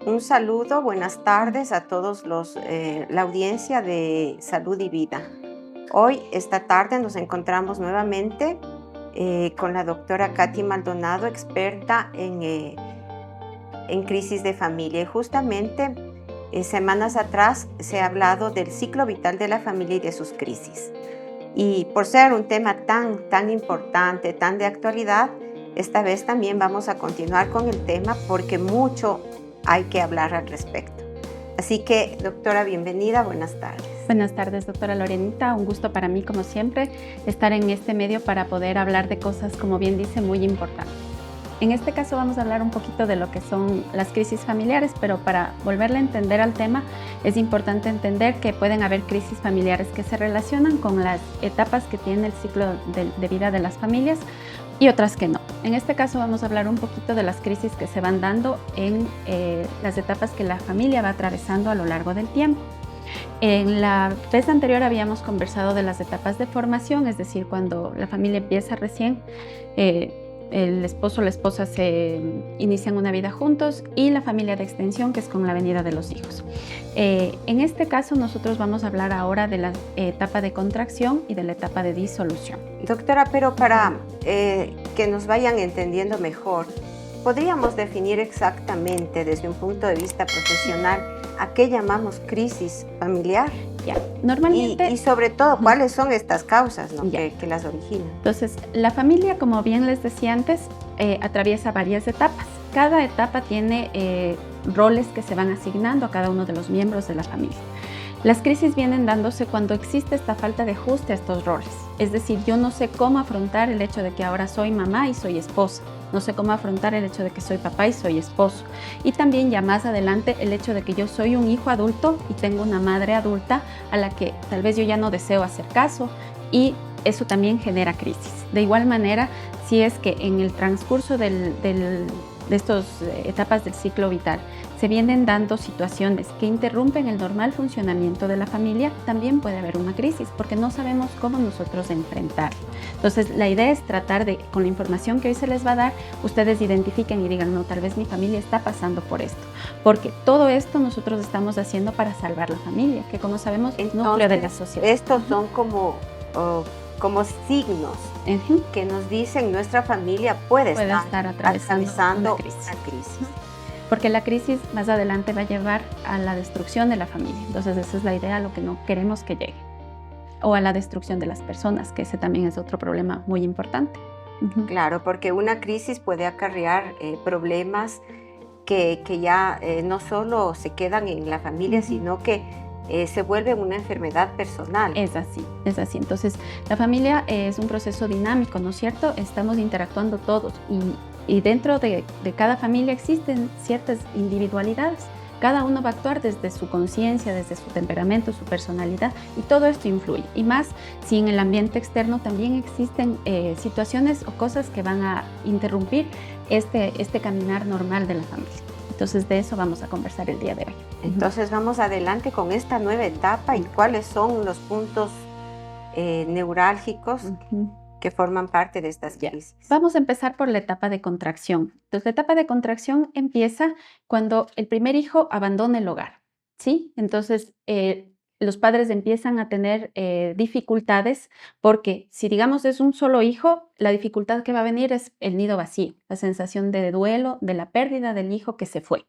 Un saludo, buenas tardes a todos la audiencia de Salud y Vida. Hoy, esta tarde, nos encontramos nuevamente con la doctora Katy Maldonado, experta en crisis de familia. Y justamente, semanas atrás se ha hablado del ciclo vital de la familia y de sus crisis. Y por ser un tema tan importante, tan de actualidad, esta vez también vamos a continuar con el tema porque mucho hay que hablar al respecto. Así que, doctora, bienvenida, buenas tardes. Buenas tardes, doctora Lorenita. Un gusto para mí, como siempre, estar en este medio para poder hablar de cosas, como bien dice, muy importantes. En este caso vamos a hablar un poquito de lo que son las crisis familiares, pero para volverle a entender al tema, es importante entender que pueden haber crisis familiares que se relacionan con las etapas que tiene el ciclo de vida de las familias y otras que no. En este caso vamos a hablar un poquito de las crisis que se van dando en las etapas que la familia va atravesando a lo largo del tiempo. En la vez anterior habíamos conversado de las etapas de formación, es decir, cuando la familia empieza recién, el esposo o la esposa se inician una vida juntos, y la familia de extensión, que es con la venida de los hijos. En este caso nosotros vamos a hablar ahora de la etapa de contracción y de la etapa de disolución. Doctora, pero para que nos vayan entendiendo mejor, ¿podríamos definir exactamente desde un punto de vista profesional a qué llamamos crisis familiar? Ya, normalmente... Y sobre todo, ¿cuáles son estas causas, ¿no? que las originan? Entonces, la familia, como bien les decía antes, atraviesa varias etapas. Cada etapa tiene roles que se van asignando a cada uno de los miembros de la familia. Las crisis vienen dándose cuando existe esta falta de ajuste a estos roles. Es decir, yo no sé cómo afrontar el hecho de que ahora soy mamá y soy esposa. No sé cómo afrontar el hecho de que soy papá y soy esposo. Y también ya más adelante el hecho de que yo soy un hijo adulto y tengo una madre adulta a la que tal vez yo ya no deseo hacer caso, y eso también genera crisis. De igual manera, si es que en el transcurso de estas etapas del ciclo vital se vienen dando situaciones que interrumpen el normal funcionamiento de la familia, también puede haber una crisis, porque no sabemos cómo nosotros enfrentarlo. Entonces, la idea es tratar de, con la información que hoy se les va a dar, ustedes identifiquen y digan, no, tal vez mi familia está pasando por esto, porque todo esto nosotros estamos haciendo para salvar la familia, que como sabemos es núcleo de la sociedad. Estos son como signos que nos dicen nuestra familia puede estar atravesando una crisis. Porque la crisis más adelante va a llevar a la destrucción de la familia. Entonces esa es la idea, a lo que no queremos que llegue. O a la destrucción de las personas, que ese también es otro problema muy importante. Claro, porque una crisis puede acarrear problemas que ya no solo se quedan en la familia, sino que se vuelve una enfermedad personal. Es así, es así. Entonces, la familia es un proceso dinámico, ¿no es cierto? Estamos interactuando todos y dentro de cada familia existen ciertas individualidades. Cada uno va a actuar desde su conciencia, desde su temperamento, su personalidad, y todo esto influye. Y más si en el ambiente externo también existen situaciones o cosas que van a interrumpir este caminar normal de la familia. Entonces, de eso vamos a conversar el día de hoy. Entonces, vamos adelante con esta nueva etapa y cuáles son los puntos neurálgicos que forman parte de estas crisis. Vamos a empezar por la etapa de contracción. Entonces, la etapa de contracción empieza cuando el primer hijo abandona el hogar, ¿sí? Entonces, los padres empiezan a tener dificultades, porque si, digamos, es un solo hijo, la dificultad que va a venir es el nido vacío, la sensación de duelo, de la pérdida del hijo que se fue.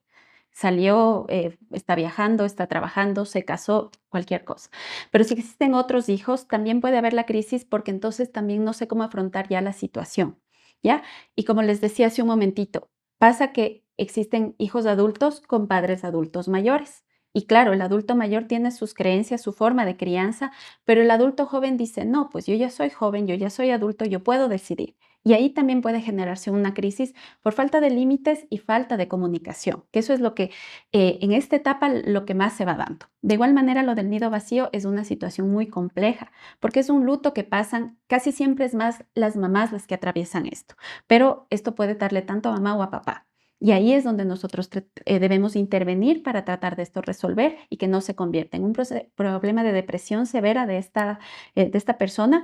Salió, está viajando, está trabajando, se casó, cualquier cosa. Pero si existen otros hijos, también puede haber la crisis, porque entonces también no sé cómo afrontar ya la situación, ¿ya? Y como les decía hace un momentito, pasa que existen hijos adultos con padres adultos mayores. Y claro, el adulto mayor tiene sus creencias, su forma de crianza, pero el adulto joven dice, no, pues yo ya soy joven, yo ya soy adulto, yo puedo decidir. Y ahí también puede generarse una crisis por falta de límites y falta de comunicación, que eso es lo que en esta etapa lo que más se va dando. De igual manera, lo del nido vacío es una situación muy compleja, porque es un luto que pasan, casi siempre es más las mamás las que atraviesan esto, pero esto puede darle tanto a mamá o a papá. Y ahí es donde nosotros debemos intervenir para tratar de esto resolver y que no se convierta en un problema de depresión severa de esta persona,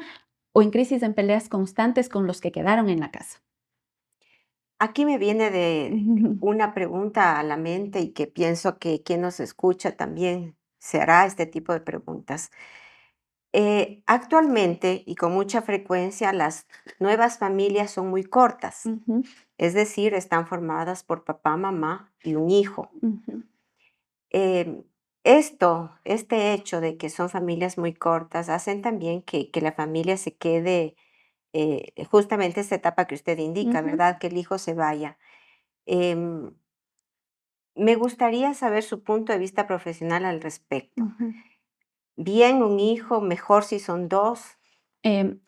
o en crisis, en peleas constantes con los que quedaron en la casa. Aquí me viene de una pregunta a la mente y que pienso que quien nos escucha también se hará este tipo de preguntas. Actualmente y con mucha frecuencia las nuevas familias son muy cortas, Ujú, es decir, están formadas por papá, mamá y un hijo. ujú, Em, este hecho de que son familias muy cortas, hacen también que la familia se quede, justamente esta etapa que usted indica, ujú, ¿verdad? Que el hijo se vaya. Em, Me gustaría saber su punto de vista profesional al respecto. ujú. Bien, un hijo, mejor si son 2.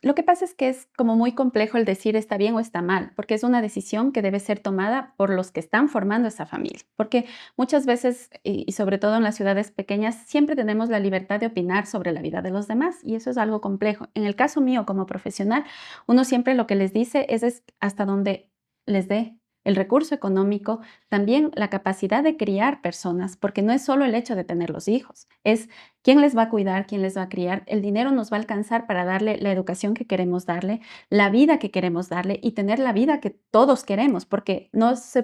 Lo que pasa es que es como muy complejo el decir está bien o está mal, porque es una decisión que debe ser tomada por los que están formando esa familia. Porque muchas veces, y sobre todo en las ciudades pequeñas, siempre tenemos la libertad de opinar sobre la vida de los demás y eso es algo complejo. En el caso mío como profesional, uno siempre lo que les dice es hasta donde les dé el recurso económico, también la capacidad de criar personas, porque no es solo el hecho de tener los hijos, es quién les va a cuidar, quién les va a criar. El dinero nos va a alcanzar para darle la educación que queremos darle, la vida que queremos darle y tener la vida que todos queremos, porque no se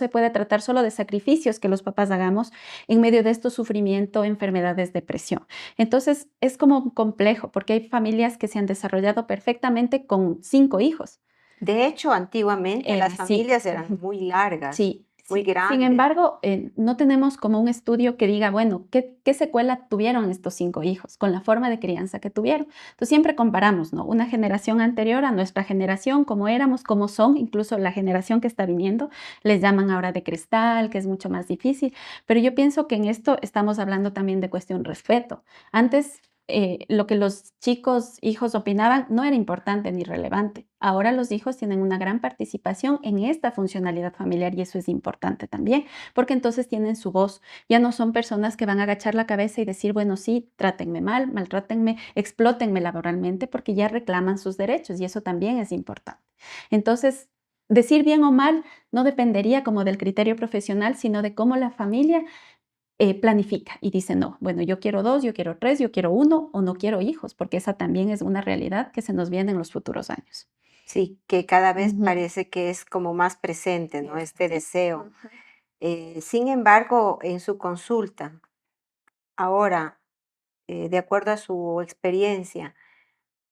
puede tratar solo de sacrificios que los papás hagamos en medio de esto sufrimiento, enfermedades, depresión. Entonces es como complejo, porque hay familias que se han desarrollado perfectamente con 5 hijos. De hecho, antiguamente Era las así. familias eran muy largas, Sí, muy sí. Sin grandes. embargo, no tenemos como un estudio que diga, bueno, ¿qué secuela tuvieron estos 5 hijos con la forma de crianza que tuvieron? Entonces siempre comparamos, ¿no? Una generación anterior a nuestra generación, cómo éramos, cómo son, incluso la generación que está viniendo, les llaman ahora de cristal, que es mucho más difícil, pero yo pienso que en esto estamos hablando también de cuestión respeto. Antes lo que los chicos, hijos opinaban no era importante ni relevante. Ahora los hijos tienen una gran participación en esta funcionalidad familiar y eso es importante también, porque entonces tienen su voz. Ya no son personas que van a agachar la cabeza y decir, bueno, sí, trátenme mal, maltrátenme, explótenme laboralmente, porque ya reclaman sus derechos y eso también es importante. Entonces, decir bien o mal no dependería como del criterio profesional, sino de cómo la familia planifica y dice, no, bueno, yo quiero 2, yo quiero 3, yo quiero uno o no quiero hijos, porque esa también es una realidad que se nos viene en los futuros años. Sí, que cada vez Ujú, parece que es como más presente, ¿no? es Este así. deseo. Ujú. Sin embargo, en su consulta, ahora, de acuerdo a su experiencia,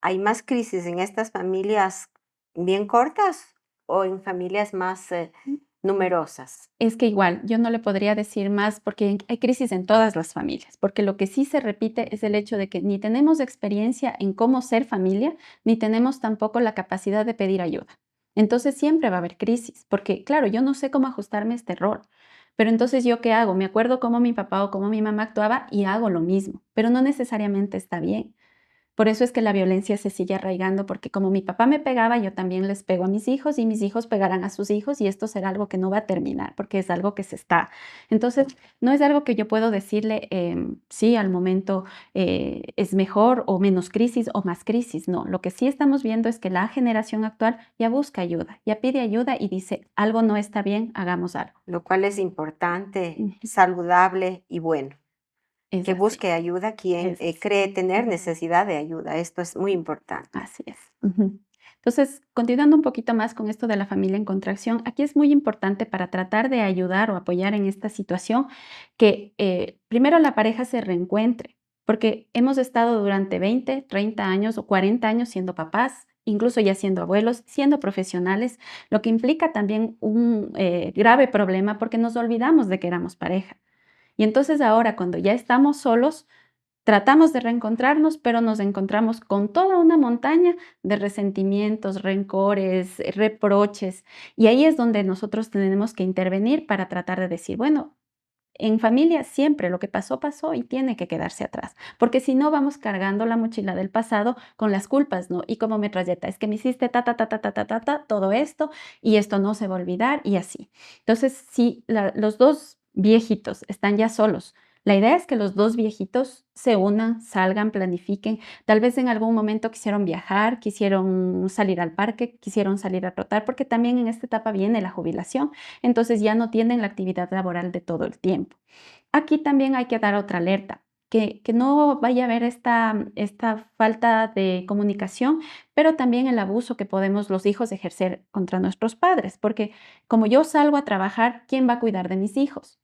¿hay más crisis en estas familias bien cortas o en familias más numerosas? Es que igual, yo no le podría decir más porque hay crisis en todas las familias, porque lo que sí se repite es el hecho de que ni tenemos experiencia en cómo ser familia, ni tenemos tampoco la capacidad de pedir ayuda. Entonces siempre va a haber crisis, porque claro, yo no sé cómo ajustarme a este rol, pero entonces yo qué hago? Me acuerdo cómo mi papá o cómo mi mamá actuaba y hago lo mismo, pero no necesariamente está bien. Por eso es que la violencia se sigue arraigando, porque como mi papá me pegaba, yo también les pego a mis hijos y mis hijos pegarán a sus hijos y esto será algo que no va a terminar, porque es algo que se está. Entonces, no es algo que yo puedo decirle, sí, al momento es mejor o menos crisis o más crisis. No, lo que sí estamos viendo es que la generación actual ya busca ayuda, ya pide ayuda y dice, algo no está bien, hagamos algo. Lo cual es importante, Ujú. saludable y bueno. Es Que así, busque ayuda quien es así. cree tener Ujú. necesidad de ayuda. Esto es muy importante. Así es. Ujú. Entonces, continuando un poquito más con esto de la familia en contracción, aquí es muy importante para tratar de ayudar o apoyar en esta situación que primero la pareja se reencuentre, porque hemos estado durante 20, 30 años o 40 años siendo papás, incluso ya siendo abuelos, siendo profesionales, lo que implica también un grave problema porque nos olvidamos de que éramos pareja. Y entonces ahora, cuando ya estamos solos, tratamos de reencontrarnos, pero nos encontramos con toda una montaña de resentimientos, rencores, reproches, y ahí es donde nosotros tenemos que intervenir para tratar de decir, bueno, en familia siempre lo que pasó, pasó y tiene que quedarse atrás, porque si no vamos cargando la mochila del pasado con las culpas, ¿no? Y como metralleta, es que me hiciste ta, ta, ta, ta, ta, ta, ta, ta, todo esto y esto no se va a olvidar y así. Entonces, si los dos viejitos están ya solos, la idea es que los dos viejitos se unan, salgan, planifiquen. Tal vez en algún momento quisieron viajar, quisieron salir al parque, quisieron salir a trotar, porque también en esta etapa viene la jubilación. Entonces ya no tienen la actividad laboral de todo el tiempo. Aquí también hay que dar otra alerta. que no vaya a haber esta falta de comunicación, pero también el abuso que podemos los hijos ejercer contra nuestros padres, porque como yo salgo a trabajar, ¿quién va a cuidar de mis hijos?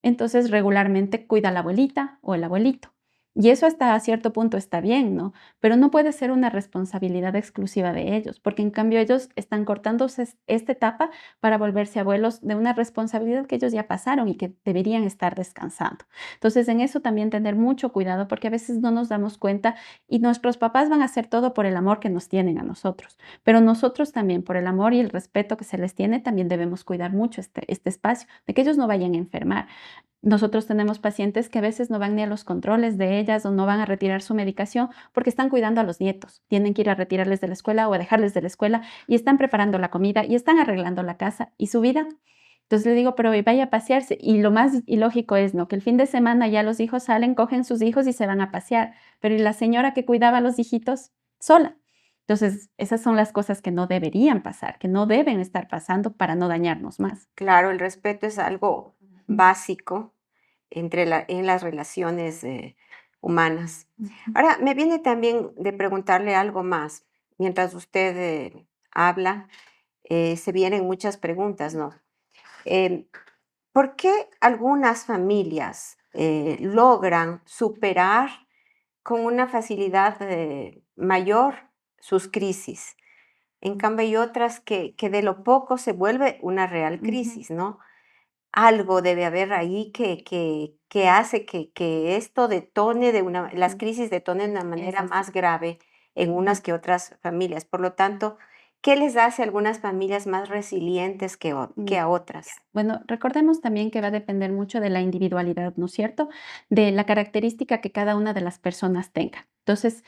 Entonces, regularmente cuida la abuelita o el abuelito. Y eso hasta cierto punto está bien, ¿no? Pero no puede ser una responsabilidad exclusiva de ellos, porque en cambio ellos están cortándose esta etapa para volverse abuelos de una responsabilidad que ellos ya pasaron y que deberían estar descansando. Entonces, en eso también tener mucho cuidado, porque a veces no nos damos cuenta y nuestros papás van a hacer todo por el amor que nos tienen a nosotros, pero nosotros también, por el amor y el respeto que se les tiene, también debemos cuidar mucho este espacio, de que ellos no vayan a enfermar. Nosotros tenemos pacientes que a veces no van ni a los controles de ellas o no van a retirar su medicación porque están cuidando a los nietos. Tienen que ir a retirarles de la escuela o a dejarles de la escuela y están preparando la comida y están arreglando la casa y su vida. Entonces le digo, pero vaya a pasearse. Y lo más ilógico es, ¿no? Que el fin de semana ya los hijos salen, cogen sus hijos y se van a pasear. Pero ¿y la señora que cuidaba a los hijitos sola? Entonces, esas son las cosas que no deberían pasar, que no deben estar pasando para no dañarnos más. Claro, el respeto es algo básico en las relaciones humanas. Ujú. Ahora, me viene también de preguntarle algo más. Mientras usted habla, se vienen muchas preguntas, ¿no? Em, ¿Por qué algunas familias logran superar con una facilidad mayor sus crisis? En cambio, hay otras que de lo poco se vuelve una real Ujú. crisis, ¿no? Algo debe haber ahí que hace que esto detone las Mm, crisis detonen de una es manera así. más grave en Ujú. unas que otras familias. Por lo tanto, ¿qué les hace a algunas familias más resilientes Mm, que a ya. otras? Bueno, recordemos también que va a depender mucho de la individualidad, ¿no es cierto? De la característica que cada una de las personas tenga. Entonces,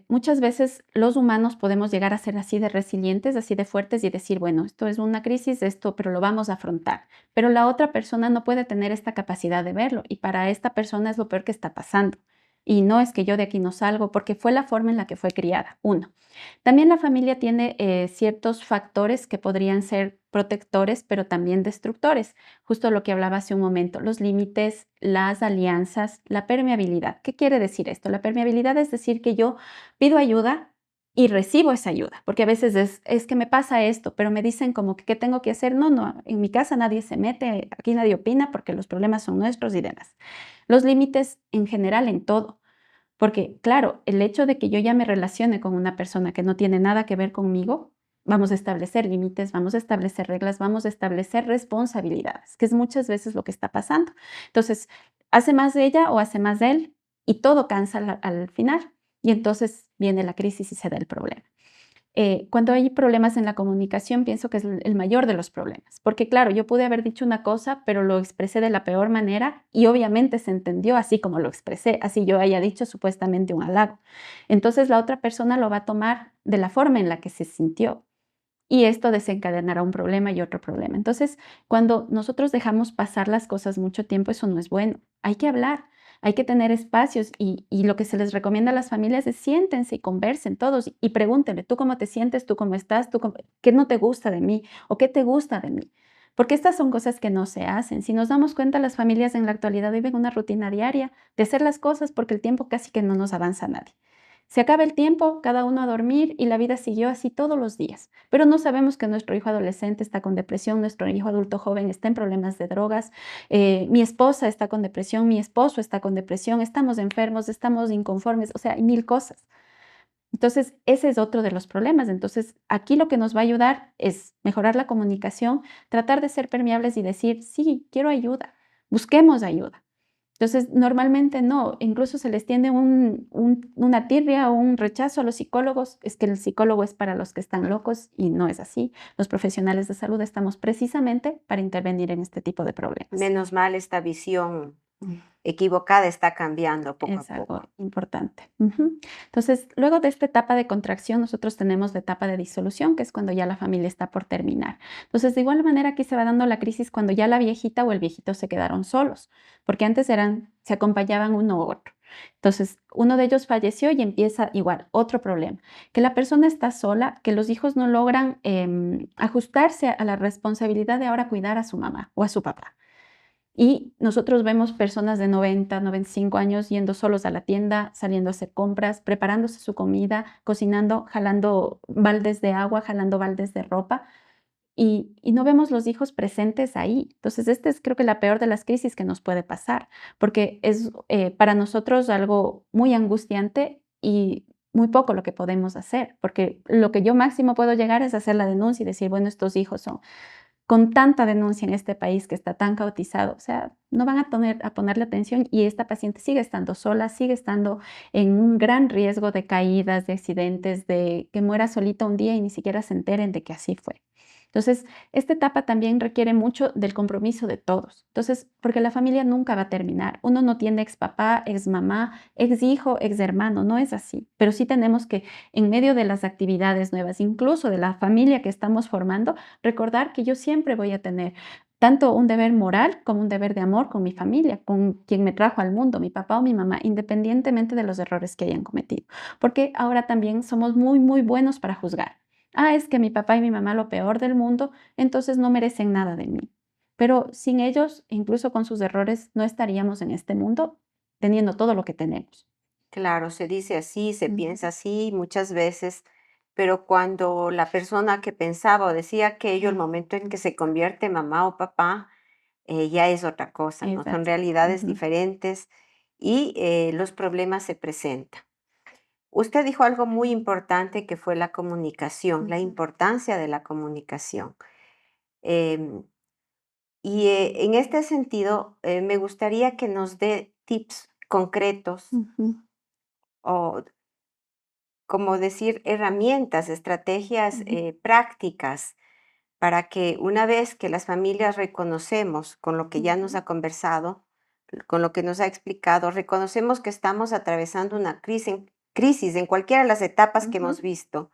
muchas veces los humanos podemos llegar a ser así de resilientes, así de fuertes y decir, bueno, esto es una crisis, esto, pero lo vamos a afrontar. Pero la otra persona no puede tener esta capacidad de verlo y para esta persona es lo peor que está pasando. Y no es que yo de aquí no salgo, porque fue la forma en la que fue criada, uno. También la familia tiene ciertos factores que podrían ser protectores, pero también destructores. Justo lo que hablaba hace un momento, los límites, las alianzas, la permeabilidad. ¿Qué quiere decir esto? La permeabilidad es decir que yo pido ayuda y recibo esa ayuda, porque a veces es que me pasa esto, pero me dicen como que qué tengo que hacer. No, no, en mi casa nadie se mete, aquí nadie opina porque los problemas son nuestros y demás. Los límites en general en todo. Porque, claro, el hecho de que yo ya me relacione con una persona que no tiene nada que ver conmigo, vamos a establecer límites, vamos a establecer reglas, vamos a establecer responsabilidades, que es muchas veces lo que está pasando. Entonces, hace más de ella o hace más de él y todo cansa al final. Y entonces viene la crisis y se da el problema. Cuando hay problemas en la comunicación, pienso que es el mayor de los problemas, porque claro, yo pude haber dicho una cosa, pero lo expresé de la peor manera y obviamente se entendió así como lo expresé, así yo haya dicho supuestamente un halago. Entonces la otra persona lo va a tomar de la forma en la que se sintió y esto desencadenará un problema y otro problema. Entonces, cuando nosotros dejamos pasar las cosas mucho tiempo, eso no es bueno. Hay que hablar, hay que tener espacios y lo que se les recomienda a las familias es siéntense y conversen todos y pregúntenle, ¿tú cómo te sientes? ¿Tú cómo estás? ¿Qué no te gusta de mí? ¿O qué te gusta de mí? Porque estas son cosas que no se hacen. Si nos damos cuenta, las familias en la actualidad viven una rutina diaria de hacer las cosas porque el tiempo casi que no nos avanza a nadie. Se acaba el tiempo, cada uno a dormir y la vida siguió así todos los días. Pero no sabemos que nuestro hijo adolescente está con depresión, nuestro hijo adulto joven está en problemas de drogas, mi esposa está con depresión, mi esposo está con depresión, estamos enfermos, estamos inconformes, o sea, hay mil cosas. Entonces, ese es otro de los problemas. Entonces, aquí lo que nos va a ayudar es mejorar la comunicación, tratar de ser permeables y decir, sí, quiero ayuda, busquemos ayuda. Entonces, normalmente no, incluso se les tiende una tirria o un rechazo a los psicólogos, es que el psicólogo es para los que están locos y no es así. Los profesionales de salud estamos precisamente para intervenir en este tipo de problemas. Menos mal, esta visión Mm. equivocada está cambiando poco a Es algo poco. importante. Ujú. Entonces, luego de esta etapa de contracción, nosotros tenemos la etapa de disolución, que es cuando ya la familia está por terminar. Entonces, de igual manera, aquí se va dando la crisis cuando ya la viejita o el viejito se quedaron solos, porque antes se acompañaban uno u otro. Entonces, uno de ellos falleció y empieza igual otro problema, que la persona está sola, que los hijos no logran ajustarse a la responsabilidad de ahora cuidar a su mamá o a su papá. Y nosotros vemos personas de 90, 95 años yendo solos a la tienda, saliendo a hacer compras, preparándose su comida, cocinando, jalando baldes de agua, jalando baldes de ropa, y no vemos los hijos presentes ahí. Entonces, este es creo que la peor de las crisis que nos puede pasar, porque es para nosotros algo muy angustiante y muy poco lo que podemos hacer, porque lo que yo máximo puedo llegar es hacer la denuncia y decir, bueno, estos hijos son con tanta denuncia en este país que está tan caotizado, o sea, no van a ponerle atención y esta paciente sigue estando sola, sigue estando en un gran riesgo de caídas, de accidentes, de que muera solita un día y ni siquiera se enteren de que así fue. Entonces, esta etapa también requiere mucho del compromiso de todos. Entonces, porque la familia nunca va a terminar. Uno no tiene ex papá, ex mamá, ex hijo, ex hermano, no es así. Pero sí tenemos que, en medio de las actividades nuevas, incluso de la familia que estamos formando, recordar que yo siempre voy a tener tanto un deber moral como un deber de amor con mi familia, con quien me trajo al mundo, mi papá o mi mamá, independientemente de los errores que hayan cometido. Porque ahora también somos muy, muy buenos para juzgar. Ah, es que mi papá y mi mamá lo peor del mundo, entonces no merecen nada de mí. Pero sin ellos, incluso con sus errores, no estaríamos en este mundo teniendo todo lo que tenemos. Claro, se dice así, se Ujú. piensa así muchas veces, pero cuando la persona que pensaba o decía aquello, el momento en que se convierte en mamá o papá, ya es otra cosa, ¿no? Son Exacto. realidades Ujú, diferentes y los problemas se presentan. Usted dijo algo muy importante que fue la comunicación, la ujú, importancia de la comunicación. Em, en este sentido, me gustaría que nos dé tips concretos ujú, o, como decir, herramientas, estrategias ujú, prácticas para que una vez que las familias reconocemos con lo que ya nos ujú, ha conversado, con lo que nos ha explicado, reconocemos que estamos atravesando una crisis en cualquiera de las etapas que hemos ujú. visto.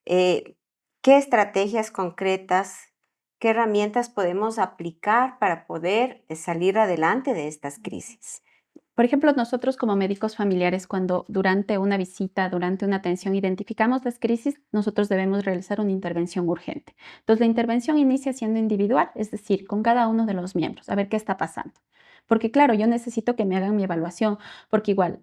eh, ¿Qué estrategias concretas, qué herramientas podemos aplicar para poder salir adelante de estas crisis? Por ejemplo, nosotros como médicos familiares, cuando durante una visita, durante una atención identificamos las crisis, nosotros debemos realizar una intervención urgente. Entonces, la intervención inicia siendo individual, es decir, con cada uno de los miembros, a ver qué está pasando. Porque claro, yo necesito que me hagan mi evaluación, porque igual,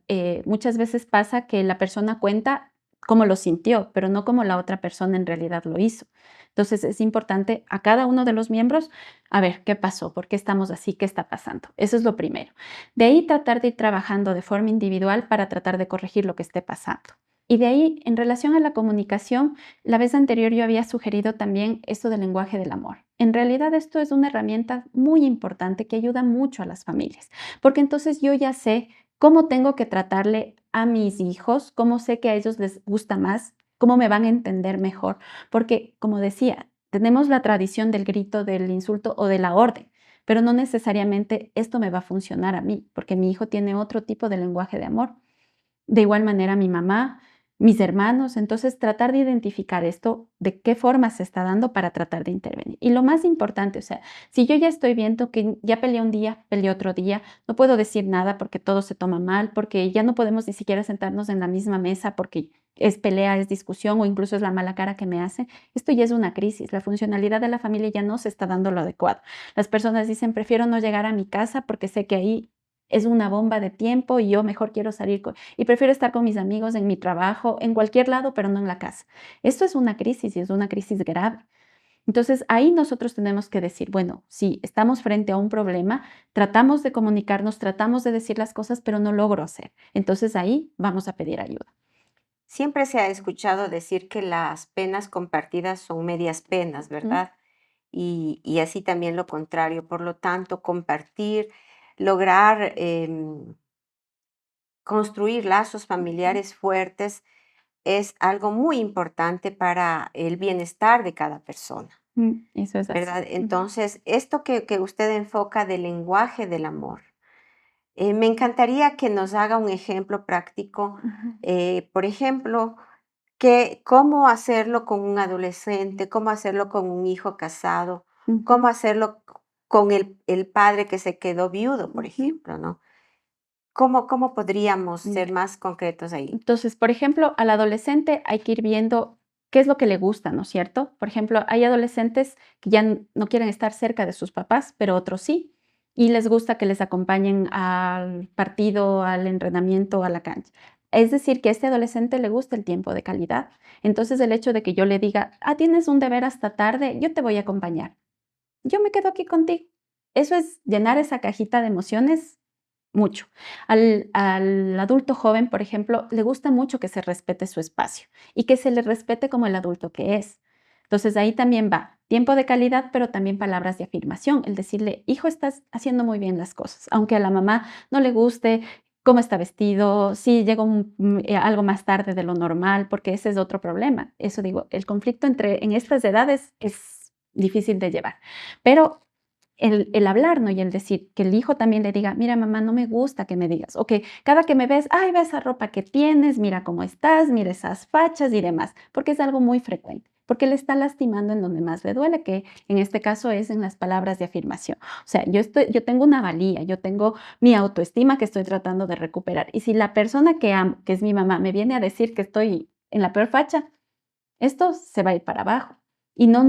muchas veces pasa que la persona cuenta cómo lo sintió, pero no como la otra persona en realidad lo hizo. Entonces, es importante a cada uno de los miembros, a ver qué pasó, por qué estamos así, qué está pasando. Eso es lo primero. De ahí tratar de ir trabajando de forma individual para tratar de corregir lo que esté pasando. Y de ahí, en relación a la comunicación, la vez anterior yo había sugerido también esto del lenguaje del amor. En realidad esto es una herramienta muy importante que ayuda mucho a las familias, porque entonces yo ya sé cómo tengo que tratarle a mis hijos, cómo sé que a ellos les gusta más, cómo me van a entender mejor, porque como decía, tenemos la tradición del grito, del insulto o de la orden, pero no necesariamente esto me va a funcionar a mí, porque mi hijo tiene otro tipo de lenguaje de amor. De igual manera mi mamá, mis hermanos, entonces tratar de identificar esto, de qué forma se está dando para tratar de intervenir. Y lo más importante, o sea, si yo ya estoy viendo que ya peleé un día, peleé otro día, no puedo decir nada porque todo se toma mal, porque ya no podemos ni siquiera sentarnos en la misma mesa porque es pelea, es discusión o incluso es la mala cara que me hace. Esto ya es una crisis. La funcionalidad de la familia ya no se está dando lo adecuado. Las personas dicen, prefiero no llegar a mi casa porque sé que ahí es una bomba de tiempo y yo mejor quiero salir y prefiero estar con mis amigos en mi trabajo, en cualquier lado, pero no en la casa. Esto es una crisis y es una crisis grave. Entonces, ahí nosotros tenemos que decir, bueno, si estamos frente a un problema, tratamos de comunicarnos, tratamos de decir las cosas, pero no logro hacer. Entonces, ahí vamos a pedir ayuda. Siempre se ha escuchado decir que las penas compartidas son medias penas, Ujú, ¿verdad? Y así también lo contrario. Por lo tanto, compartir, lograr construir lazos ujú, familiares fuertes es algo muy importante para el bienestar de cada persona, eso es así. ¿verdad? Ujú, Entonces, esto que usted enfoca del lenguaje del amor, me encantaría que nos haga un ejemplo práctico, ujú, por ejemplo, que cómo hacerlo con un adolescente, cómo hacerlo con un hijo casado, cómo ujú, hacerlo con el padre que se quedó viudo, por ujú. ejemplo, ¿no? ¿Cómo podríamos ser Ya. más concretos ahí? Entonces, por ejemplo, al adolescente hay que ir viendo qué es lo que le gusta, ¿no es cierto? Por ejemplo, hay adolescentes que ya no quieren estar cerca de sus papás, pero otros sí. y les gusta que les acompañen al partido, al entrenamiento, a la cancha. Es decir, que a este adolescente le gusta el tiempo de calidad. Entonces, el hecho de que yo le diga, tienes un deber hasta tarde, yo te voy a acompañar. Yo me quedo aquí contigo. Eso es llenar esa cajita de emociones mucho. Al adulto joven, por ejemplo, le gusta mucho que se respete su espacio y que se le respete como el adulto que es. Entonces ahí también va tiempo de calidad, pero también palabras de afirmación, el decirle, hijo, estás haciendo muy bien las cosas, aunque a la mamá no le guste cómo está vestido, si llegó algo más tarde de lo normal, porque ese es otro problema. Eso digo, el conflicto en estas edades es difícil de llevar, pero el hablar, ¿no? Y el decir, que el hijo también le diga, mira, mamá, no me gusta que me digas, o que cada que me ves, ay, ve esa ropa que tienes, mira cómo estás, mira esas fachas y demás, porque es algo muy frecuente, porque le está lastimando en donde más le duele, que en este caso es en las palabras de afirmación. O sea, yo tengo una valía, yo tengo mi autoestima que estoy tratando de recuperar. Y si la persona que amo, que es mi mamá, me viene a decir que estoy en la peor facha, esto se va a ir para abajo. Y no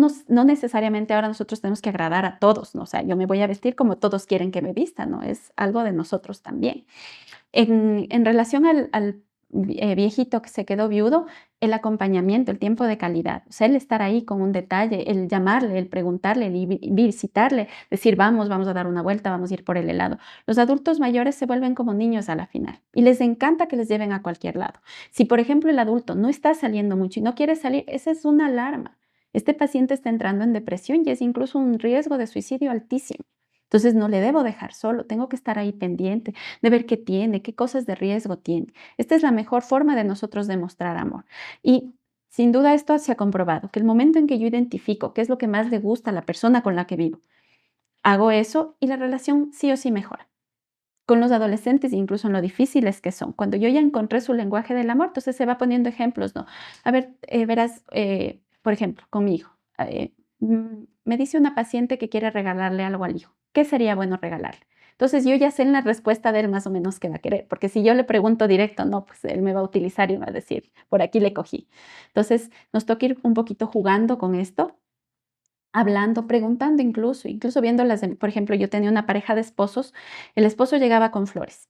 necesariamente ahora nosotros tenemos que agradar a todos, ¿no? O sea, yo me voy a vestir como todos quieren que me vista, ¿no? Es algo de nosotros también. En relación al viejito que se quedó viudo, el acompañamiento, el tiempo de calidad, o sea, el estar ahí con un detalle, el llamarle, el preguntarle, el visitarle, decir, vamos a dar una vuelta, vamos a ir por el helado. Los adultos mayores se vuelven como niños a la final y les encanta que les lleven a cualquier lado. Si, por ejemplo, el adulto no está saliendo mucho y no quiere salir, esa es una alarma. Este paciente está entrando en depresión y es incluso un riesgo de suicidio altísimo. Entonces no le debo dejar solo, tengo que estar ahí pendiente de ver qué tiene, qué cosas de riesgo tiene. Esta es la mejor forma de nosotros demostrar amor. Y sin duda esto se ha comprobado, que el momento en que yo identifico qué es lo que más le gusta a la persona con la que vivo, hago eso y la relación sí o sí mejora. Con los adolescentes, incluso en lo difíciles que son. Cuando yo ya encontré su lenguaje del amor, entonces se va poniendo ejemplos, ¿no? A ver, verás, por ejemplo, con mi hijo. Me dice una paciente que quiere regalarle algo al hijo. ¿Qué sería bueno regalarle? Entonces yo ya sé en la respuesta de él más o menos qué va a querer, porque si yo le pregunto directo, no, pues él me va a utilizar y va a decir, por aquí le cogí. Entonces nos toca ir un poquito jugando con esto, hablando, preguntando incluso viendo por ejemplo, yo tenía una pareja de esposos, el esposo llegaba con flores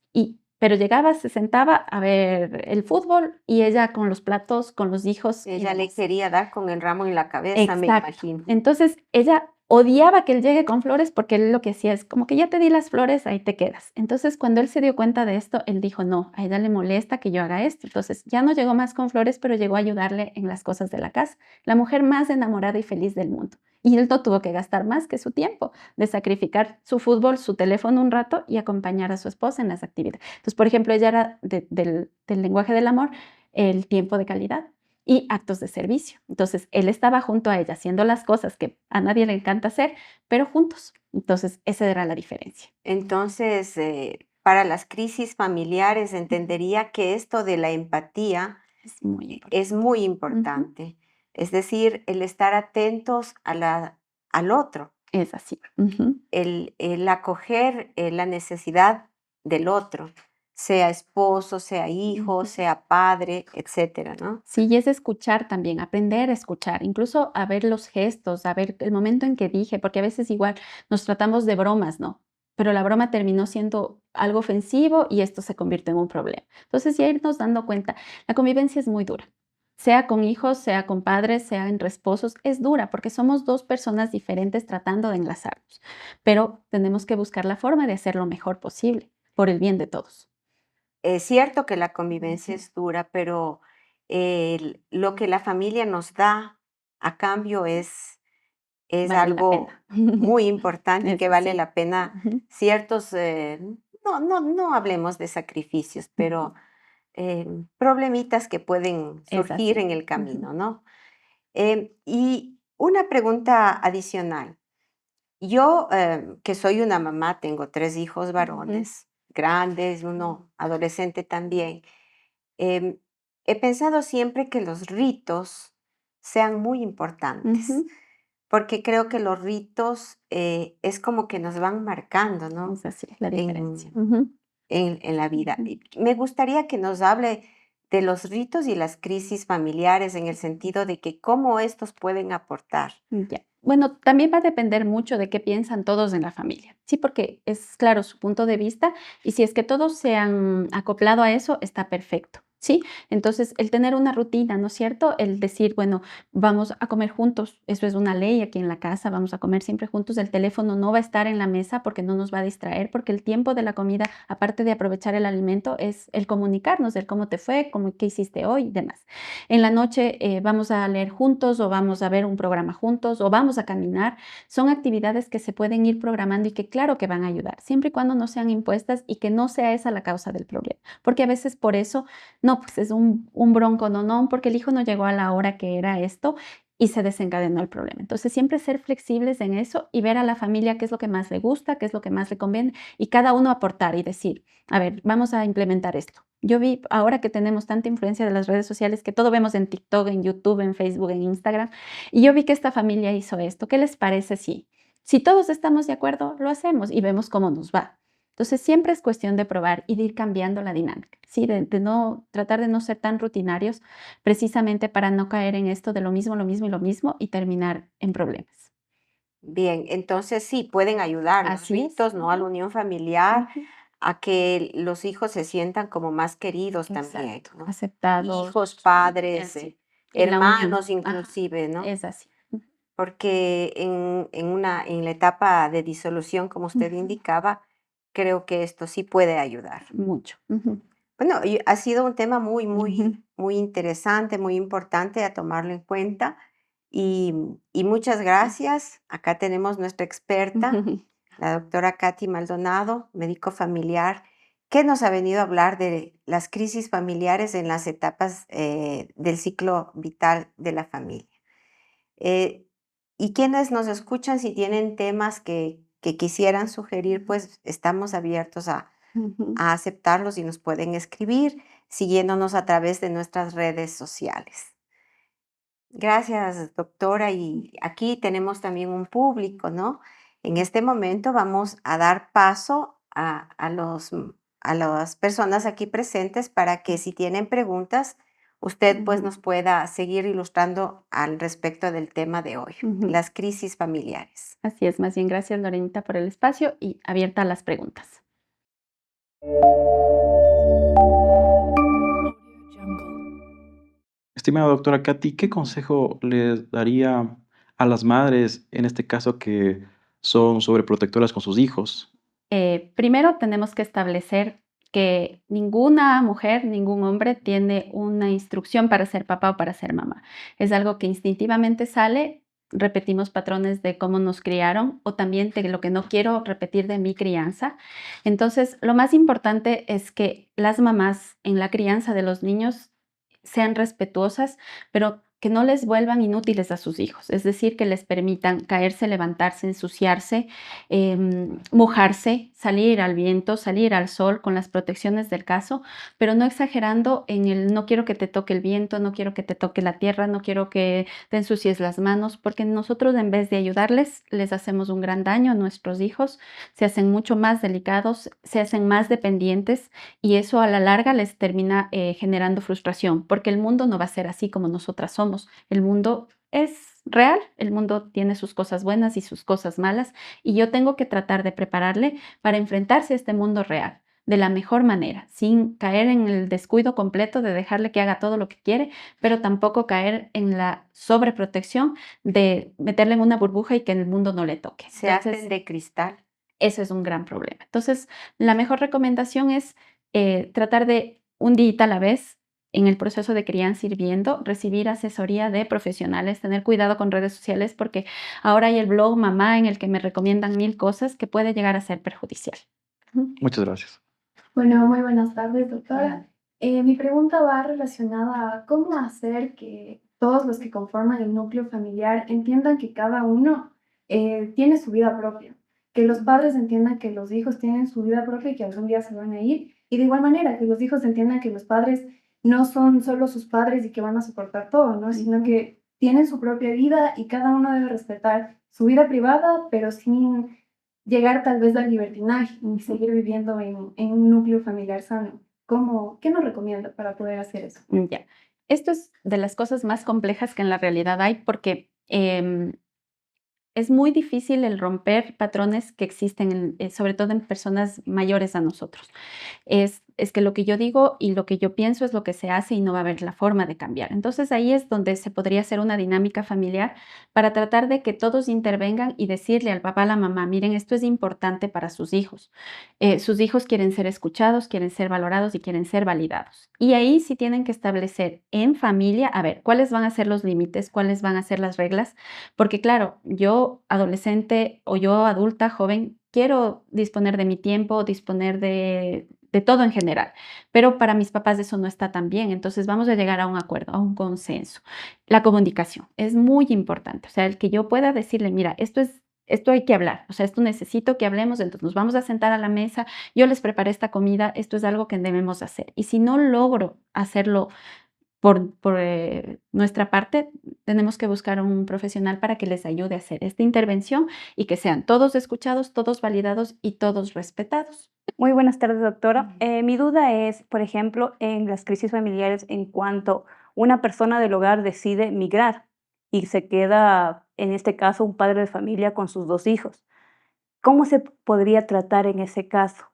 pero llegaba, se sentaba a ver el fútbol y ella con los platos, con los hijos y Ella le demás. quería dar con el ramo en la cabeza, me Exacto. imagino. Entonces, ella odiaba que él llegue con flores porque él lo que hacía es como que ya te di las flores, ahí te quedas. Entonces, cuando él se dio cuenta de esto, él dijo, no, a ella le molesta que yo haga esto. Entonces, ya no llegó más con flores, pero llegó a ayudarle en las cosas de la casa. La mujer más enamorada y feliz del mundo. Y él no tuvo que gastar más que su tiempo de sacrificar su fútbol, su teléfono un rato y acompañar a su esposa en las actividades. Entonces, por ejemplo, ella era del lenguaje del amor, el tiempo de calidad y actos de servicio. Entonces, él estaba junto a ella haciendo las cosas que a nadie le encanta hacer, pero juntos. Entonces, esa era la diferencia. Entonces, para las crisis familiares, entendería que esto de la empatía Es muy importante. es muy Ujú. importante. Es decir, el estar atentos al otro, Es así. Ujú. el acoger la necesidad del otro, sea esposo, sea hijo, Ujú. sea padre, etcétera, ¿no? Sí, y es escuchar también, aprender a escuchar, incluso a ver los gestos, a ver el momento en que dije, porque a veces igual nos tratamos de bromas, ¿no? Pero la broma terminó siendo algo ofensivo y esto se convirtió en un problema. Entonces, ya irnos dando cuenta, la convivencia es muy dura. Sea con hijos, sea con padres, sea entre esposos, es dura porque somos dos personas diferentes tratando de enlazarnos, pero tenemos que buscar la forma de hacer lo mejor posible por el bien de todos. Es cierto que la convivencia Ujú. es dura, pero lo que la familia nos da a cambio es Vale la algo pena. muy importante y Es que vale así. la pena Ujú. ciertos, no hablemos de sacrificios, Ujú. pero problemitas que pueden Es surgir así. en el Ujú, camino, ¿no? Y una pregunta adicional. Yo, que soy una mamá, tengo 3 hijos ujú, varones grandes, uno adolescente también. Em, He pensado siempre que los ritos sean muy importantes, ujú. porque creo que los ritos, es como que nos van marcando, ¿no? Es así la diferencia. En Ujú, en la vida. ujú. Y me gustaría que nos hable de los ritos y las crisis familiares en el sentido de que cómo estos pueden aportar. Ya. Bueno, también va a depender mucho de qué piensan todos en la familia, sí, porque es claro su punto de vista y si es que todos se han acoplado a eso, está perfecto, ¿sí? Entonces, el tener una rutina, ¿no es cierto? El decir, bueno, vamos a comer juntos, eso es una ley aquí en la casa, vamos a comer siempre juntos, el teléfono no va a estar en la mesa porque no nos va a distraer, porque el tiempo de la comida, aparte de aprovechar el alimento, es el comunicarnos, el cómo te fue, cómo, qué hiciste hoy y demás. En la noche vamos a leer juntos o vamos a ver un programa juntos o vamos a caminar. Son actividades que se pueden ir programando y que claro que van a ayudar, siempre y cuando no sean impuestas y que no sea esa la causa del problema. Porque a veces por eso, no, pues es un bronco, no, no, porque el hijo no llegó a la hora que era esto y se desencadenó el problema. Entonces, siempre ser flexibles en eso y ver a la familia qué es lo que más le gusta, qué es lo que más le conviene y cada uno aportar y decir, a ver, vamos a implementar esto. Yo vi ahora que tenemos tanta influencia de las redes sociales, que todo vemos en TikTok, en YouTube, en Facebook, en Instagram, y yo vi que esta familia hizo esto. ¿Qué les parece si todos estamos de acuerdo, lo hacemos y vemos cómo nos va? Entonces, siempre es cuestión de probar y de ir cambiando la dinámica, ¿sí? De no tratar de no ser tan rutinarios, precisamente para no caer en esto de lo mismo y lo mismo y terminar en problemas. Bien, entonces sí, pueden ayudar los Así es. ritos, ¿no? A la unión familiar, Ujú. a que los hijos se sientan como más queridos también, Exacto. ¿no? Aceptados. Hijos, padres, Así. En la unión. hermanos Ajá. inclusive, ¿no? Es así. Porque en la etapa de disolución, como usted Ujú. indicaba, creo que esto sí puede ayudar. Mucho. Ujú. Bueno, y ha sido un tema muy, Ujú. muy, muy interesante, muy importante a tomarlo en cuenta. Y muchas gracias. Acá tenemos nuestra experta, Ujú. la doctora Katy Maldonado, médico familiar, que nos ha venido a hablar de las crisis familiares en las etapas del ciclo vital de la familia. Eh, y quienes nos escuchan, si tienen temas que quisieran sugerir, pues estamos abiertos Ujú. a aceptarlos y nos pueden escribir siguiéndonos a través de nuestras redes sociales. Gracias, doctora. Y aquí tenemos también un público, ¿no? En este momento vamos a dar paso a las personas aquí presentes para que si tienen preguntas, usted pues Ujú. nos pueda seguir ilustrando al respecto del tema de hoy, Ujú. las crisis familiares. Así es, más bien gracias Lorenita por el espacio y abierta a las preguntas. Estimada doctora Katy, ¿qué consejo le daría a las madres, en este caso, que son sobreprotectoras con sus hijos? Primero tenemos que establecer que ninguna mujer, ningún hombre tiene una instrucción para ser papá o para ser mamá. Es algo que instintivamente sale, repetimos patrones de cómo nos criaron o también de lo que no quiero repetir de mi crianza. Entonces, lo más importante es que las mamás en la crianza de los niños sean respetuosas, pero que no les vuelvan inútiles a sus hijos, es decir, que les permitan caerse, levantarse, ensuciarse, mojarse, salir al viento, salir al sol con las protecciones del caso, pero no exagerando en el no quiero que te toque el viento, no quiero que te toque la tierra, no quiero que te ensucies las manos, porque nosotros en vez de ayudarles, les hacemos un gran daño a nuestros hijos, se hacen mucho más delicados, se hacen más dependientes y eso a la larga les termina generando frustración, porque el mundo no va a ser así como nosotras somos. El mundo es real, el mundo tiene sus cosas buenas y sus cosas malas, y yo tengo que tratar de prepararle para enfrentarse a este mundo real de la mejor manera, sin caer en el descuido completo de dejarle que haga todo lo que quiere, pero tampoco caer en la sobreprotección de meterle en una burbuja y que en el mundo no le toque. Se hacen Entonces, de cristal. eso es un gran problema. Entonces, la mejor recomendación es tratar de un día a la vez en el proceso de crianza ir viendo, recibir asesoría de profesionales, tener cuidado con redes sociales porque ahora hay el blog mamá en el que me recomiendan 1000 cosas que puede llegar a ser perjudicial. Ujú. Muchas gracias. Bueno, muy buenas tardes, doctora. Mi pregunta va relacionada a cómo hacer que todos los que conforman el núcleo familiar entiendan que cada uno tiene su vida propia, que los padres entiendan que los hijos tienen su vida propia y que algún día se van a ir, y de igual manera que los hijos entiendan que los padres no son solo sus padres y que van a soportar todo, ¿no? Sino Ujú. que tienen su propia vida y cada uno debe respetar su vida privada, pero sin llegar tal vez al libertinaje y seguir viviendo en un núcleo familiar sano. ¿Qué nos recomienda para poder hacer eso? Ya. Esto es de las cosas más complejas que en la realidad hay porque es muy difícil el romper patrones que existen, sobre todo en personas mayores a nosotros. Es que lo que yo digo y lo que yo pienso es lo que se hace y no va a haber la forma de cambiar. Entonces ahí es donde se podría hacer una dinámica familiar para tratar de que todos intervengan y decirle al papá, a la mamá, miren, esto es importante para sus hijos. Sus hijos quieren ser escuchados, quieren ser valorados y quieren ser validados. Y ahí sí tienen que establecer en familia, a ver, cuáles van a ser los límites, cuáles van a ser las reglas, porque claro, yo adolescente o yo adulta, joven, quiero disponer de mi tiempo, disponer de todo en general, pero para mis papás eso no está tan bien, entonces vamos a llegar a un acuerdo, a un consenso. La comunicación es muy importante, o sea, el que yo pueda decirle, mira, esto hay que hablar, o sea, esto necesito que hablemos, entonces nos vamos a sentar a la mesa, yo les preparé esta comida, esto es algo que debemos hacer. Y si no logro hacerlo por nuestra parte, tenemos que buscar un profesional para que les ayude a hacer esta intervención y que sean todos escuchados, todos validados y todos respetados. Muy buenas tardes, doctora. Mi duda es, por ejemplo, en las crisis familiares en cuanto una persona del hogar decide migrar y se queda, en este caso, un padre de familia con sus 2 hijos. ¿Cómo se podría tratar en ese caso?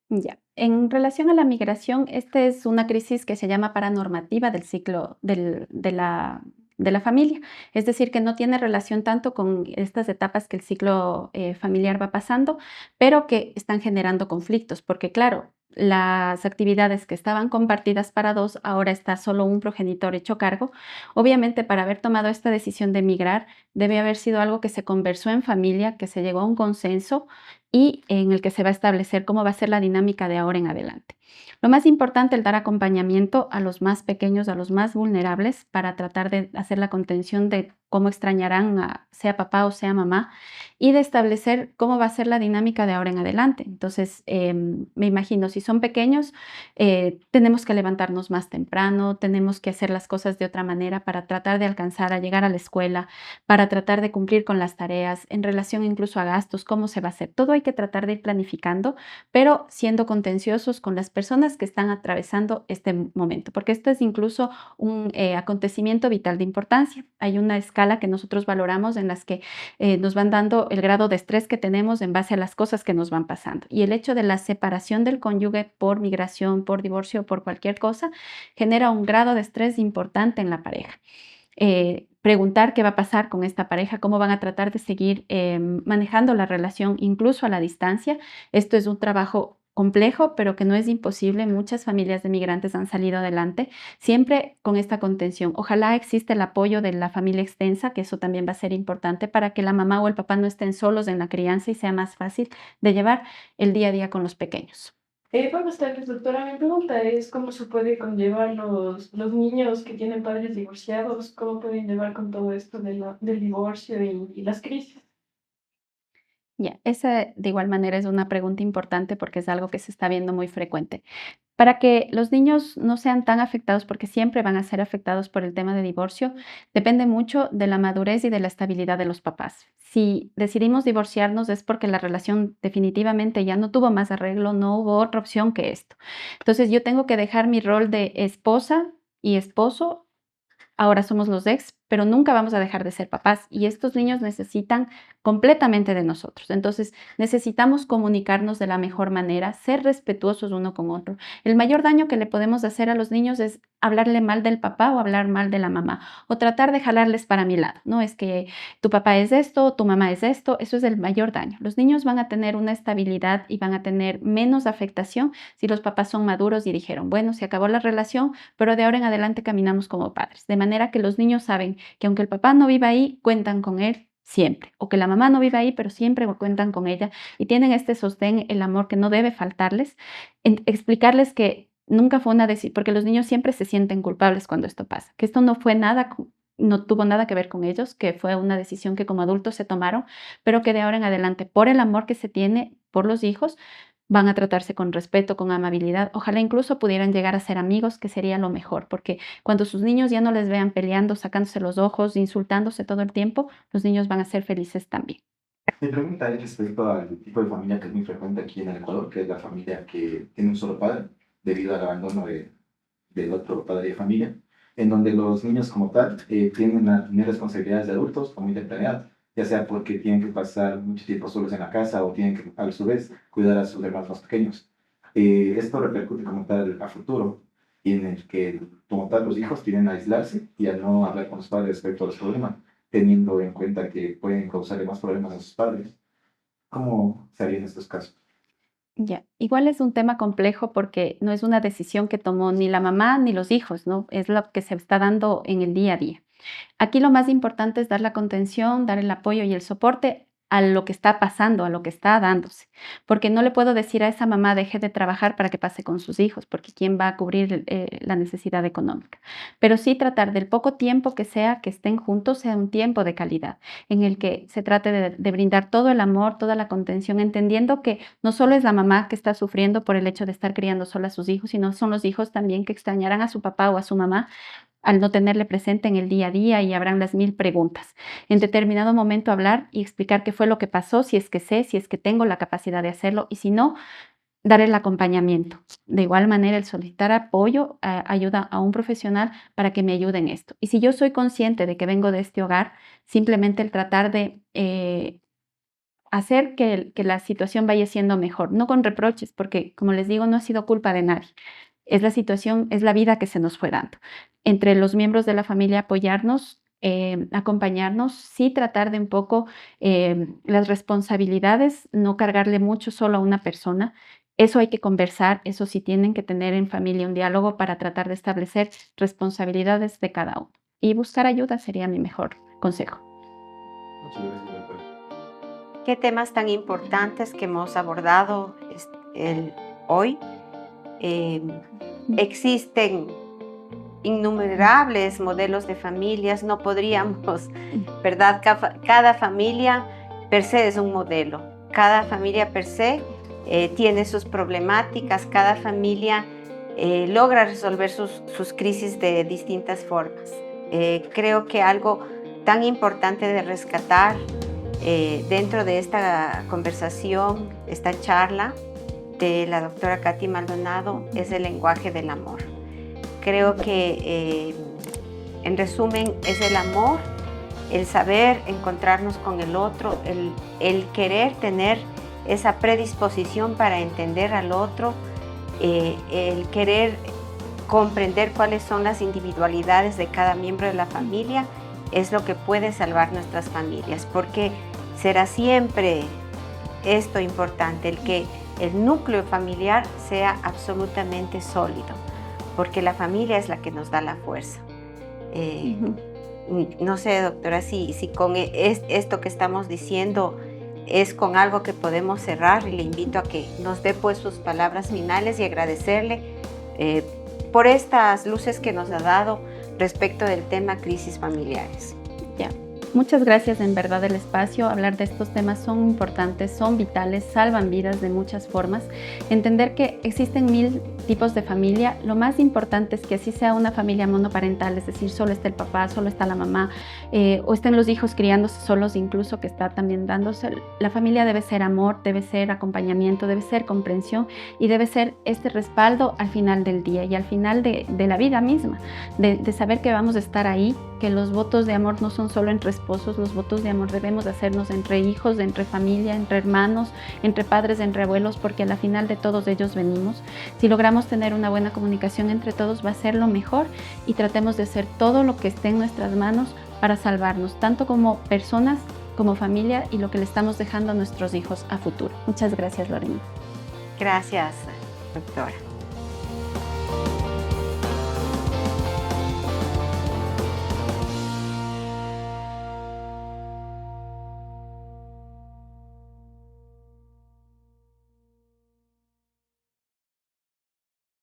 Ya. En relación a la migración, esta es una crisis que se llama paranormativa del ciclo de la familia. Es decir, que no tiene relación tanto con estas etapas que el ciclo familiar va pasando, pero que están generando conflictos, porque claro, las actividades que estaban compartidas para dos, ahora está solo un progenitor hecho cargo. Obviamente, para haber tomado esta decisión de migrar, debe haber sido algo que se conversó en familia, que se llegó a un consenso y en el que se va a establecer cómo va a ser la dinámica de ahora en adelante. Lo más importante es dar acompañamiento a los más pequeños, a los más vulnerables, para tratar de hacer la contención de cómo extrañarán a sea papá o sea mamá y de establecer cómo va a ser la dinámica de ahora en adelante. Entonces, me imagino, si son pequeños, tenemos que levantarnos más temprano, tenemos que hacer las cosas de otra manera para tratar de alcanzar a llegar a la escuela, para tratar de cumplir con las tareas, en relación incluso a gastos, cómo se va a hacer. Todo hay que tratar de ir planificando, pero siendo contenciosos con las personas que están atravesando este momento, porque esto es incluso un acontecimiento vital de importancia. Hay una escala que nosotros valoramos en las que nos van dando el grado de estrés que tenemos en base a las cosas que nos van pasando. Y el hecho de la separación del cónyuge por migración, por divorcio, por cualquier cosa, genera un grado de estrés importante en la pareja. Preguntar qué va a pasar con esta pareja, cómo van a tratar de seguir manejando la relación incluso a la distancia. Esto es un trabajo complejo, pero que no es imposible. Muchas familias de migrantes han salido adelante, siempre con esta contención. Ojalá exista el apoyo de la familia extensa, que eso también va a ser importante para que la mamá o el papá no estén solos en la crianza y sea más fácil de llevar el día a día con los pequeños. Buenas tardes, doctora. Mi pregunta es cómo se puede conllevar los niños que tienen padres divorciados, cómo pueden llevar con todo esto del divorcio y las crisis. Ya, esa de igual manera es una pregunta importante porque es algo que se está viendo muy frecuente. Para que los niños no sean tan afectados, porque siempre van a ser afectados por el tema de divorcio, depende mucho de la madurez y de la estabilidad de los papás. Si decidimos divorciarnos es porque la relación definitivamente ya no tuvo más arreglo, no hubo otra opción que esto. Entonces yo tengo que dejar mi rol de esposa y esposo. Ahora somos los ex, pero nunca vamos a dejar de ser papás y estos niños necesitan completamente de nosotros. Entonces, necesitamos comunicarnos de la mejor manera, ser respetuosos uno con otro. El mayor daño que le podemos hacer a los niños es hablarle mal del papá o hablar mal de la mamá o tratar de jalarles para mi lado. No es que tu papá es esto, tu mamá es esto, eso es el mayor daño. Los niños van a tener una estabilidad y van a tener menos afectación si los papás son maduros y dijeron, bueno, se acabó la relación, pero de ahora en adelante caminamos como padres. De manera que los niños saben que aunque el papá no viva ahí, cuentan con él siempre, o que la mamá no viva ahí, pero siempre cuentan con ella y tienen este sostén, el amor que no debe faltarles, explicarles que nunca fue una decisión, porque los niños siempre se sienten culpables cuando esto pasa, que esto no fue nada, no tuvo nada que ver con ellos, que fue una decisión que como adultos se tomaron, pero que de ahora en adelante, por el amor que se tiene por los hijos, van a tratarse con respeto, con amabilidad. Ojalá incluso pudieran llegar a ser amigos, que sería lo mejor, porque cuando sus niños ya no les vean peleando, sacándose los ojos, insultándose todo el tiempo, los niños van a ser felices también. Mi pregunta es respecto al tipo de familia que es muy frecuente aquí en el Ecuador, que es la familia que tiene un solo padre. debido al abandono del otro padre de familia, en donde los niños como tal tienen a tener responsabilidades de adultos a muy temprana edad, ya sea porque tienen que pasar mucho tiempo solos en la casa o tienen que a su vez cuidar a sus hermanos más pequeños. Esto repercute como tal a futuro, y en el que como tal los hijos tienden a aislarse y a no hablar con los padres respecto a los problemas, teniendo en cuenta que pueden causarle más problemas a sus padres. ¿Cómo se haría en estos casos? Ya, igual es un tema complejo porque no es una decisión que tomó ni la mamá ni los hijos, ¿no? Es lo que se está dando en el día a día. Aquí lo más importante es dar la contención, dar el apoyo y el soporte a lo que está pasando, a lo que está dándose, porque no le puedo decir a esa mamá deje de trabajar para que pase con sus hijos, porque ¿quién va a cubrir la necesidad económica? Pero sí tratar del poco tiempo que sea que estén juntos, sea un tiempo de calidad, en el que se trate de brindar todo el amor, toda la contención, entendiendo que no solo es la mamá que está sufriendo por el hecho de estar criando sola a sus hijos, sino son los hijos también que extrañarán a su papá o a su mamá al no tenerle presente en el día a día, y habrán las 1000 preguntas. En determinado momento hablar y explicar qué fue lo que pasó, si es que sé, si es que tengo la capacidad de hacerlo, y si no, dar el acompañamiento. De igual manera, el solicitar apoyo, ayuda a un profesional para que me ayude en esto. Y si yo soy consciente de que vengo de este hogar, simplemente el tratar de hacer que la situación vaya siendo mejor, no con reproches, porque como les digo, no ha sido culpa de nadie. Es la situación, es la vida que se nos fue dando. Entre los miembros de la familia apoyarnos, acompañarnos, sí tratar de un poco las responsabilidades, no cargarle mucho solo a una persona. Eso hay que conversar, eso sí tienen que tener en familia un diálogo para tratar de establecer responsabilidades de cada uno. Y buscar ayuda sería mi mejor consejo. Muchas gracias, doctora. Qué temas tan importantes que hemos abordado hoy. Existen innumerables modelos de familias, no podríamos, ¿verdad? Cada familia per se es un modelo, cada familia per se tiene sus problemáticas, cada familia logra resolver sus crisis de distintas formas. Creo que algo tan importante de rescatar dentro de esta conversación, esta charla de la doctora Katy Maldonado, es el lenguaje del amor. Creo que, en resumen, es el amor, el saber encontrarnos con el otro, el querer tener esa predisposición para entender al otro, el querer comprender cuáles son las individualidades de cada miembro de la familia, es lo que puede salvar nuestras familias, porque será siempre esto importante, el que el núcleo familiar sea absolutamente sólido, porque la familia es la que nos da la fuerza. No sé, doctora, si con esto que estamos diciendo es con algo que podemos cerrar, y le invito a que nos dé pues sus palabras finales y agradecerle por estas luces que nos ha dado respecto del tema crisis familiares. Ya. Muchas gracias en verdad el espacio. Hablar de estos temas son importantes, son vitales, salvan vidas de muchas formas. Entender que existen 1000 tipos de familia. Lo más importante es que así sea una familia monoparental, es decir, solo está el papá, solo está la mamá, o estén los hijos criándose solos, incluso, que está también dándose. La familia debe ser amor, debe ser acompañamiento, debe ser comprensión, y debe ser este respaldo al final del día y al final de la vida misma, de saber que vamos a estar ahí, que los votos de amor no son solo entre esposos, los votos de amor debemos hacernos entre hijos, entre familia, entre hermanos, entre padres, entre abuelos, porque a la final de todos ellos venimos. Si logramos tener una buena comunicación entre todos, va a ser lo mejor, y tratemos de hacer todo lo que esté en nuestras manos para salvarnos, tanto como personas, como familia, y lo que le estamos dejando a nuestros hijos a futuro. Muchas gracias, Lorena. Gracias, doctora.